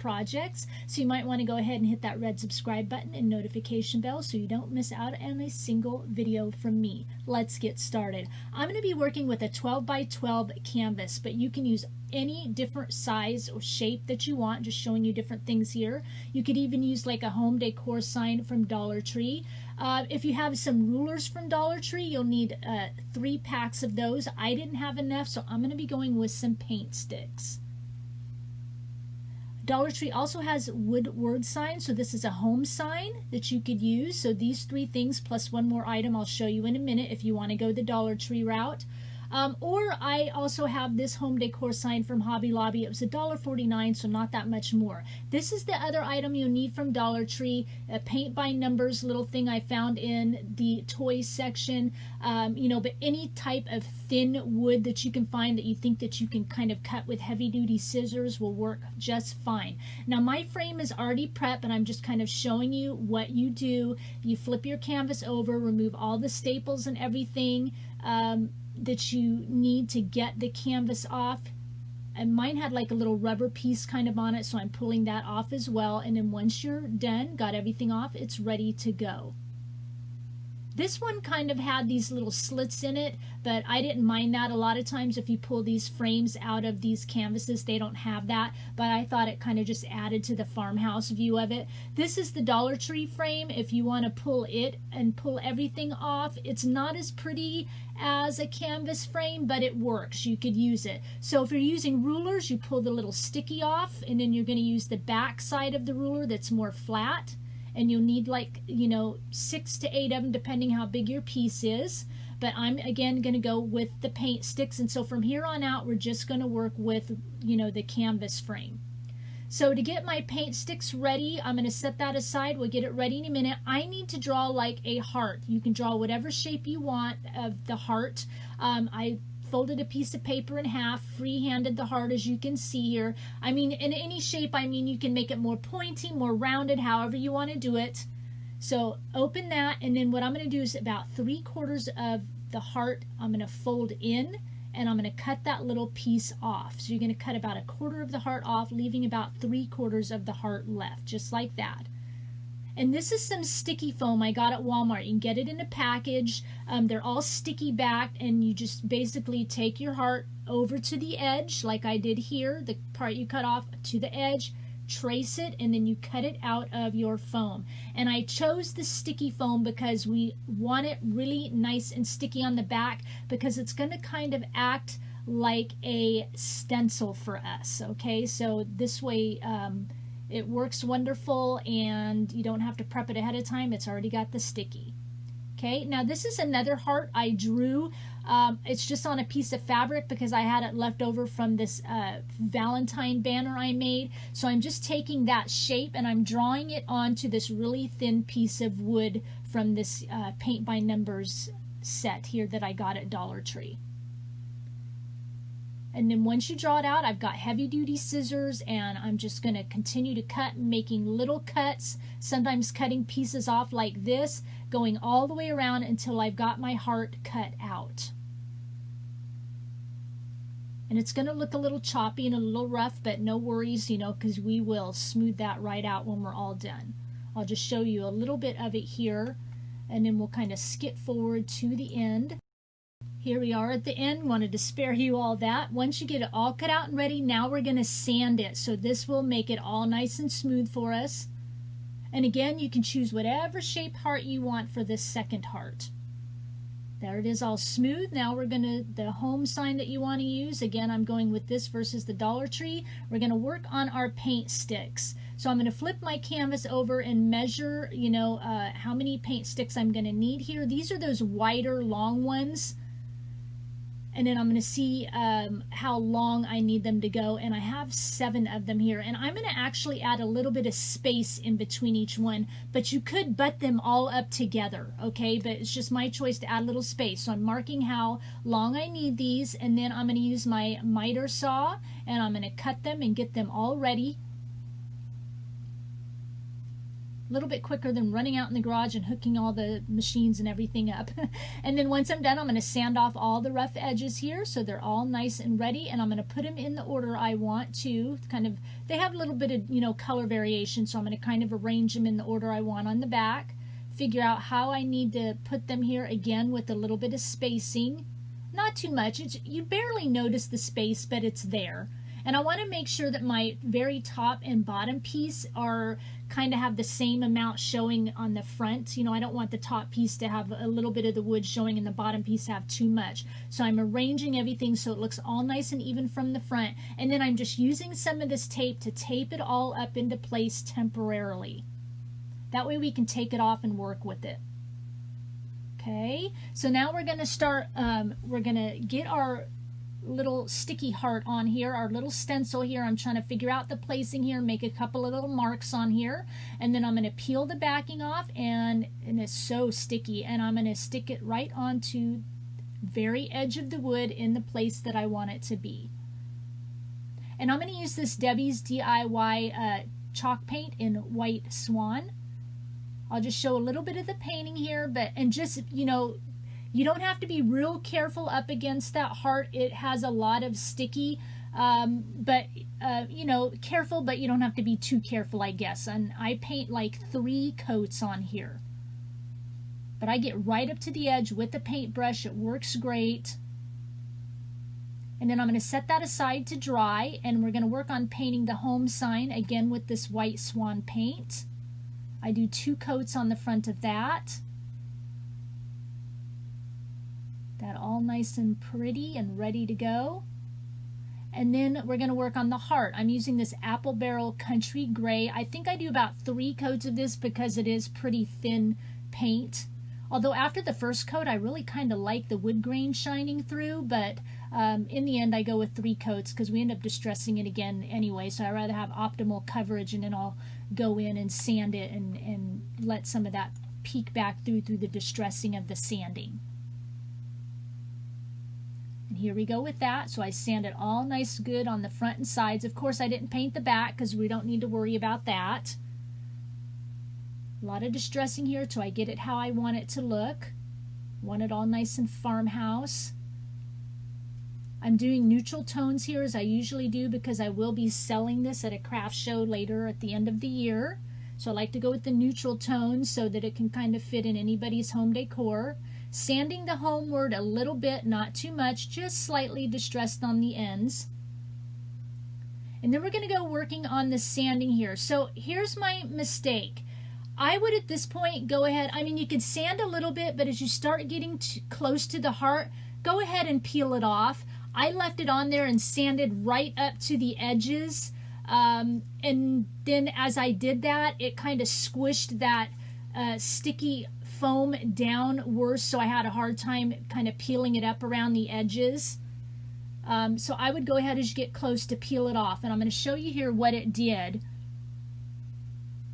projects. So you might want to go ahead and hit that red subscribe button and notification bell so you don't miss out on a single video from me. Let's get started. I'm going to be working with a 12 by 12 canvas, but you can use any different size or shape that you want, just showing you different things here. You could even use like a home decor sign from Dollar Tree. If you have some rulers from Dollar Tree, you'll need 3 packs of those. I didn't have enough, so I'm going to be going with some paint sticks. Dollar Tree also has wood word signs, so this is a home sign that you could use. So these 3 things plus one more item I'll show you in a minute if you want to go the Dollar Tree route. Or I also have this home decor sign from Hobby Lobby. It was $1.49, so not that much more. This is the other item you'll need from Dollar Tree, a paint by numbers little thing I found in the toys section. But any type of thin wood that you can find that you think that you can kind of cut with heavy duty scissors will work just fine. Now my frame is already prepped, and I'm just kind of showing you what you do. You flip your canvas over, remove all the staples and everything that you need to get the canvas off. And mine had like a little rubber piece kind of on it, so I'm pulling that off as well. And then once you're done, got everything off, it's ready to go. This one kind of had these little slits in it, but I didn't mind that. A lot of times if you pull these frames out of these canvases, they don't have that, but I thought it kind of just added to the farmhouse view of it. This is the Dollar Tree frame. If you want to pull it and pull everything off, it's not as pretty as a canvas frame, but it works. You could use it. So if you're using rulers, you pull the little sticky off, and then you're going to use the back side of the ruler that's more flat. And you'll need 6 to 8 of them depending how big your piece is. But I'm again going to go with the paint sticks, and so from here on out we're just going to work with the canvas frame. So to get my paint sticks ready, I'm going to set that aside. We'll get it ready in a minute. I need to draw like a heart. You can draw whatever shape you want of the heart. I folded a piece of paper in half, free-handed the heart as you can see here. I mean, in any shape, you can make it more pointy, more rounded, however you want to do it. So open that, and then what I'm going to do is about 3/4 of the heart I'm going to fold in, and I'm going to cut that little piece off. So you're going to cut about 1/4 of the heart off, leaving about 3/4 of the heart left, just like that. And this is some sticky foam I got at Walmart. You can get it in a package. They're all sticky backed, and you just basically take your heart over to the edge like I did here, the part you cut off to the edge, trace it, and then you cut it out of your foam. And I chose the sticky foam because we want it really nice and sticky on the back, because it's going to kind of act like a stencil for us. Okay, so this way it works wonderful, and you don't have to prep it ahead of time. It's already got the sticky. Okay, now this is another heart I drew. It's just on a piece of fabric because I had it left over from this Valentine banner I made. So I'm just taking that shape and I'm drawing it onto this really thin piece of wood from this paint by numbers set here that I got at Dollar Tree. And then once you draw it out, I've got heavy duty scissors, and I'm just going to continue to cut, making little cuts, sometimes cutting pieces off like this, going all the way around until I've got my heart cut out. And it's going to look a little choppy and a little rough, but no worries, because we will smooth that right out when we're all done. I'll just show you a little bit of it here, and then we'll kind of skip forward to the end. Here we are at the end. Wanted to spare you all that. Once you get it all cut out and ready, now we're going to sand it. So this will make it all nice and smooth for us. And again, you can choose whatever shape heart you want for this second heart. There it is, all smooth. Now we're going to, the home sign that you want to use, again, I'm going with this versus the Dollar Tree. We're going to work on our paint sticks. So I'm going to flip my canvas over and measure, how many paint sticks I'm going to need here. These are those wider, long ones. And then I'm going to see how long I need them to go, and I have 7 of them here, and I'm going to actually add a little bit of space in between each one, but you could butt them all up together, okay? But it's just my choice to add a little space. So I'm marking how long I need these, and then I'm going to use my miter saw, and I'm going to cut them and get them all ready. A little bit quicker than running out in the garage and hooking all the machines and everything up. And then once I'm done, I'm going to sand off all the rough edges here so they're all nice and ready, and I'm going to put them in the order I want to. Kind of, they have a little bit of, you know, color variation, so I'm going to kind of arrange them in the order I want on the back. Figure out how I need to put them here, again with a little bit of spacing. Not too much. You barely notice the space, but it's there. And I want to make sure that my very top and bottom piece are kind of have the same amount showing on the front. You know, I don't want the top piece to have a little bit of the wood showing and the bottom piece have too much. So I'm arranging everything so it looks all nice and even from the front. And then I'm just using some of this tape to tape it all up into place temporarily. That way we can take it off and work with it. Okay, so now we're going to start, we're going to get our little sticky heart on here, our little stencil here. I'm trying to figure out the placing here, make a couple of little marks on here, and then I'm going to peel the backing off, and it's so sticky, and I'm going to stick it right onto the very edge of the wood in the place that I want it to be. And I'm going to use this Debbie's DIY chalk paint in White Swan. I'll just show a little bit of the painting here, and just, you know, you don't have to be real careful up against that heart. It has a lot of sticky, you know, careful, but you don't have to be too careful, I guess. And I paint like 3 coats on here. But I get right up to the edge with the paintbrush. It works great. And then I'm going to set that aside to dry, and we're going to work on painting the home sign again with this White Swan paint. I do 2 coats on the front of that. That all nice and pretty and ready to go. And then we're going to work on the heart. I'm using this Apple Barrel Country Gray. I think I do about 3 coats of this because it is pretty thin paint. Although after the first coat, I really kind of like the wood grain shining through, but in the end I go with 3 coats because we end up distressing it again anyway, so I'd rather have optimal coverage, and then I'll go in and sand it and let some of that peek back through the distressing of the sanding. And here we go with that. So I sand it all nice good on the front and sides. Of course I didn't paint the back because we don't need to worry about that. A lot of distressing here till I get it how I want it to look. Want it all nice and farmhouse. I'm doing neutral tones here as I usually do because I will be selling this at a craft show later at the end of the year. So I like to go with the neutral tones so that it can kind of fit in anybody's home decor. Sanding the homeward a little bit, not too much, just slightly distressed on the ends. And then we're going to go working on the sanding here. So here's my mistake. I would at this point go ahead, I mean you could sand a little bit, but as you start getting close to the heart, go ahead and peel it off. I left it on there and sanded right up to the edges, and then as I did that, it kind of squished that sticky foam down worse, so I had a hard time kind of peeling it up around the edges. So I would go ahead as you get close to peel it off, and I'm going to show you here what it did.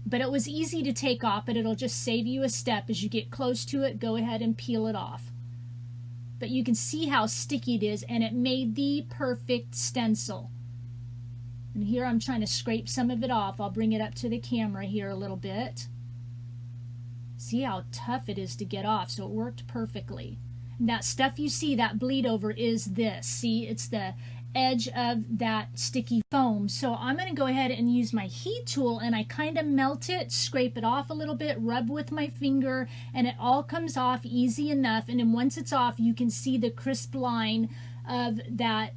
But it was easy to take off, but it'll just save you a step. As you get close to it, go ahead and peel it off. But you can see how sticky it is, and it made the perfect stencil. And here I'm trying to scrape some of it off. I'll bring it up to the camera here a little bit. See how tough it is to get off, so it worked perfectly. And that stuff you see, that bleed over, is this. See, it's the edge of that sticky foam. So I'm going to go ahead and use my heat tool, and I kind of melt it, scrape it off a little bit, rub with my finger, and it all comes off easy enough. And then once it's off, you can see the crisp line of that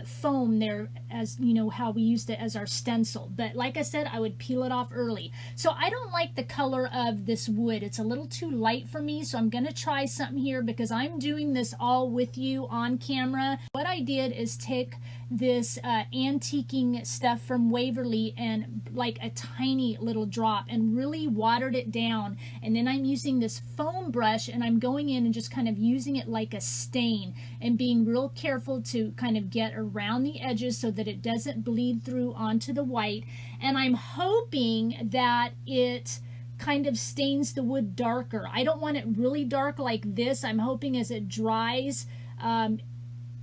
foam there, as you know how we used it as our stencil. But like I said, I would peel it off early. So I don't like the color of this wood. It's a little too light for me, so I'm going to try something here because I'm doing this all with you on camera. What I did is take this antiquing stuff from Waverly and like a tiny little drop and really watered it down, and then I'm using this foam brush and I'm going in and just kind of using it like a stain and being real careful to kind of get around the edges so that it doesn't bleed through onto the white. And I'm hoping that it kind of stains the wood darker. I don't want it really dark like this. I'm hoping as it dries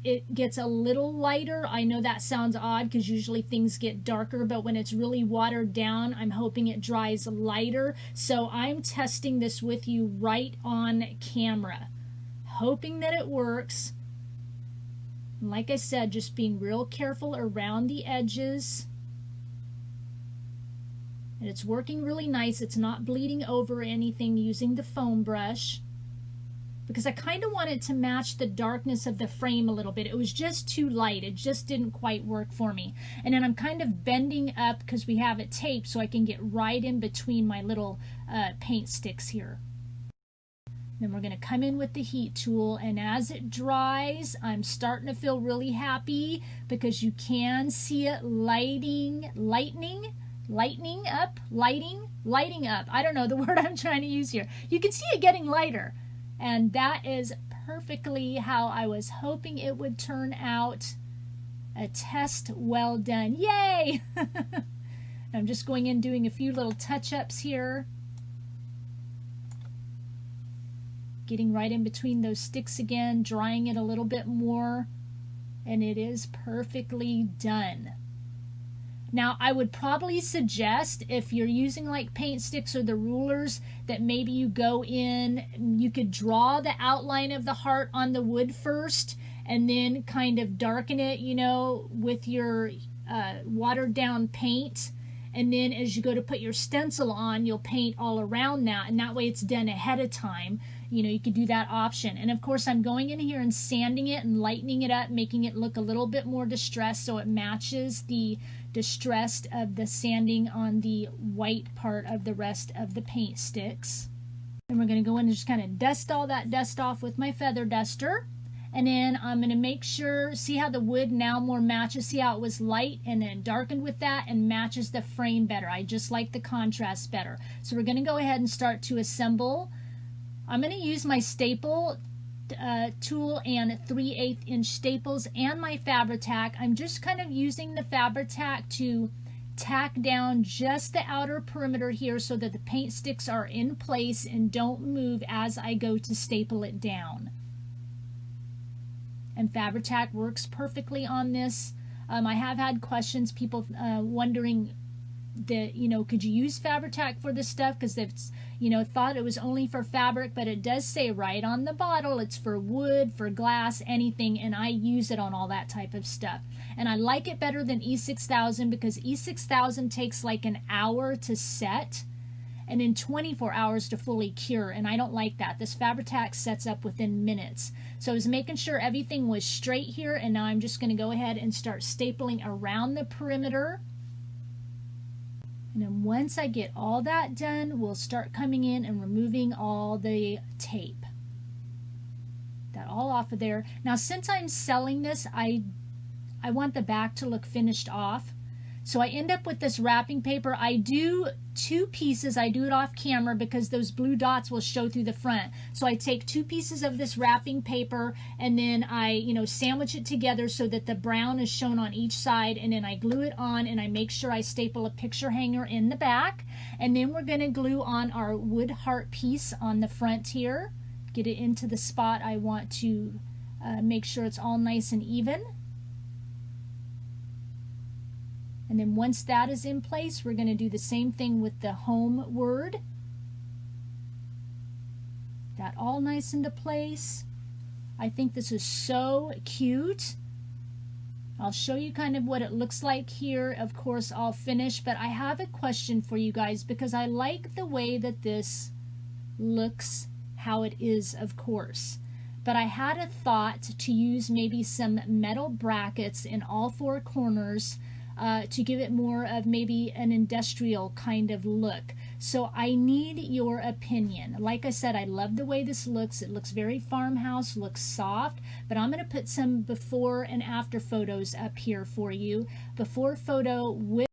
it gets a little lighter. I know that sounds odd because usually things get darker, but when it's really watered down, I'm hoping it dries lighter. So I'm testing this with you right on camera, hoping that it works. And like I said, just being real careful around the edges. And it's working really nice. It's not bleeding over anything using the foam brush, because I kind of wanted to match the darkness of the frame a little bit. It was just too light. It just didn't quite work for me. And then I'm kind of bending up because we have it taped so I can get right in between my little paint sticks here. Then we're going to come in with the heat tool, and as it dries, I'm starting to feel really happy because you can see it lighting up. I don't know the word I'm trying to use here. You can see it getting lighter. And that is perfectly how I was hoping it would turn out. A test well done. Yay! I'm just going in doing a few little touch-ups here. Getting right in between those sticks again, drying it a little bit more. And it is perfectly done. Now, I would probably suggest, if you're using like paint sticks or the rulers, that maybe you go in, you could draw the outline of the heart on the wood first and then kind of darken it, you know, with your watered down paint. And then as you go to put your stencil on, you'll paint all around that, and that way it's done ahead of time. You know, you could do that option. And of course, I'm going in here and sanding it and lightening it up, making it look a little bit more distressed so it matches the distressed of the sanding on the white part of the rest of the paint sticks. And we're going to go in and just kind of dust all that dust off with my feather duster. And then I'm going to make sure, see how the wood now more matches, see how it was light and then darkened with that and matches the frame better. I just like the contrast better. So we're going to go ahead and start to assemble. I'm going to use my staple tool and 3/8 inch staples and my Fabri-Tac. I'm just kind of using the Fabri-Tac to tack down just the outer perimeter here so that the paint sticks are in place and don't move as I go to staple it down. And Fabri-Tac works perfectly on this. I have had questions, people wondering that, you know, could you use Fabri-Tac for this stuff? Because they've, you know, thought it was only for fabric, but it does say right on the bottle it's for wood, for glass, anything, and I use it on all that type of stuff. And I like it better than E6000 because E6000 takes like an hour to set and then 24 hours to fully cure, and I don't like that. This Fabri-Tac sets up within minutes. So I was making sure everything was straight here, and now I'm just going to go ahead and start stapling around the perimeter. And then once I get all that done, we'll start coming in and removing all the tape. That all off of there. Now, since I'm selling this, I want the back to look finished off. So I end up with this wrapping paper. I do 2 pieces. I do it off camera because those blue dots will show through the front. So I take 2 pieces of this wrapping paper and then I, you know, sandwich it together so that the brown is shown on each side, and then I glue it on and I make sure I staple a picture hanger in the back. And then we're going to glue on our wood heart piece on the front here. Get it into the spot I want to make sure it's all nice and even. And then once that is in place, we're going to do the same thing with the home word. That all nice into place. I think this is so cute. I'll show you kind of what it looks like here. Of course, I'll finish, but I have a question for you guys because I like the way that this looks, how it is, of course. But I had a thought to use maybe some metal brackets in all 4 corners to give it more of maybe an industrial kind of look. So I need your opinion. Like I said, I love the way this looks. It looks very farmhouse, looks soft, but I'm going to put some before and after photos up here for you. Before photo with